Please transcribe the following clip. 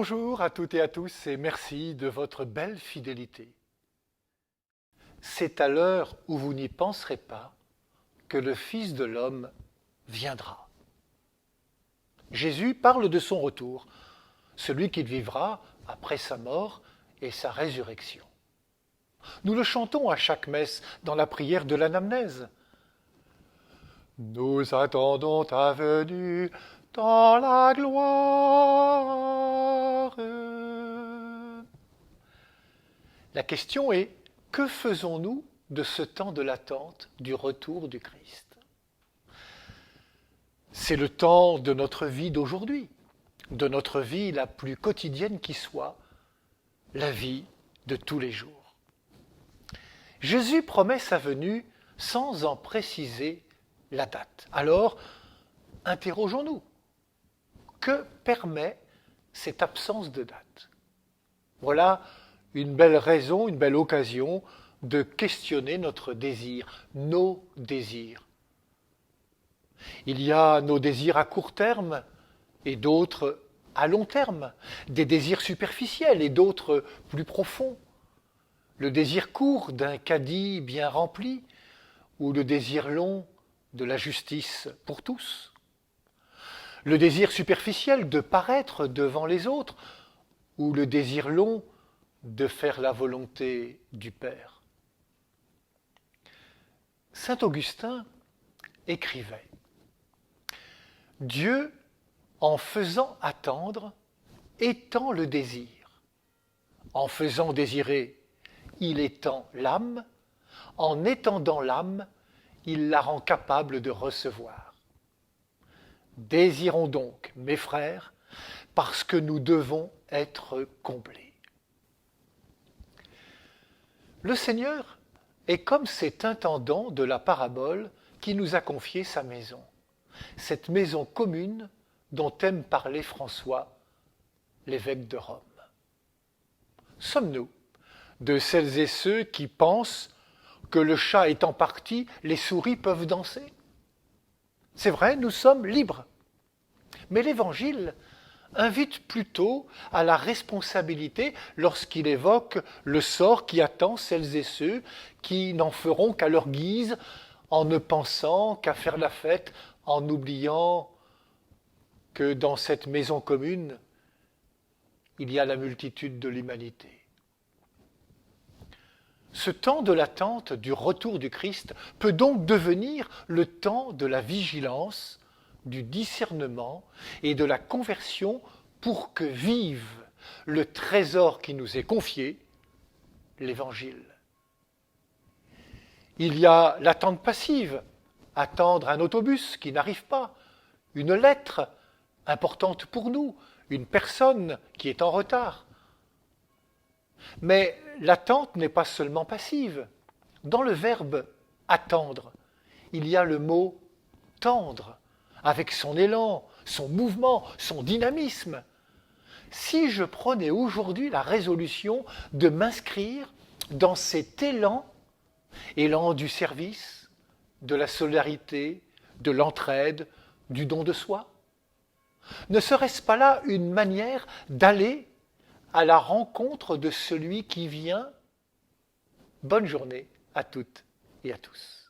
Bonjour à toutes et à tous et merci de votre belle fidélité. C'est à l'heure où vous n'y penserez pas que le Fils de l'homme viendra. Jésus parle de son retour, celui qui vivra après sa mort et sa résurrection. Nous le chantons à chaque messe dans la prière de l'anamnèse. Nous attendons ta venue dans la gloire. La question est, que faisons-nous de ce temps de l'attente du retour du Christ? C'est le temps de notre vie d'aujourd'hui, de notre vie la plus quotidienne qui soit, la vie de tous les jours. Jésus promet sa venue sans en préciser la date. Alors, interrogeons-nous. Que permet cette absence de date? Voilà une belle raison, une belle occasion de questionner notre désir, nos désirs. Il y a nos désirs à court terme et d'autres à long terme, des désirs superficiels et d'autres plus profonds. Le désir court d'un caddie bien rempli ou le désir long de la justice pour tous. Le désir superficiel de paraître devant les autres ou le désir long de faire la volonté du Père. Saint Augustin écrivait « Dieu, en faisant attendre, étend le désir. En faisant désirer, il étend l'âme. En étendant l'âme, il la rend capable de recevoir. Désirons donc, mes frères, parce que nous devons être comblés. » Le Seigneur est comme cet intendant de la parabole qui nous a confié sa maison, cette maison commune dont aime parler François, l'évêque de Rome. Sommes-nous de celles et ceux qui pensent que le chat étant parti, les souris peuvent danser? C'est vrai, nous sommes libres. Mais l'Évangile invite plutôt à la responsabilité lorsqu'il évoque le sort qui attend celles et ceux qui n'en feront qu'à leur guise, en ne pensant qu'à faire la fête, en oubliant que dans cette maison commune, il y a la multitude de l'humanité. Ce temps de l'attente du retour du Christ peut donc devenir le temps de la vigilance, du discernement et de la conversion pour que vive le trésor qui nous est confié, l'Évangile. Il y a l'attente passive, attendre un autobus qui n'arrive pas, une lettre importante pour nous, une personne qui est en retard. Mais l'attente n'est pas seulement passive. Dans le verbe « attendre », il y a le mot « tendre », avec son élan, son mouvement, son dynamisme. Si je prenais aujourd'hui la résolution de m'inscrire dans cet élan du service, de la solidarité, de l'entraide, du don de soi, ne serait-ce pas là une manière d'aller à la rencontre de celui qui vient? Bonne journée à toutes et à tous.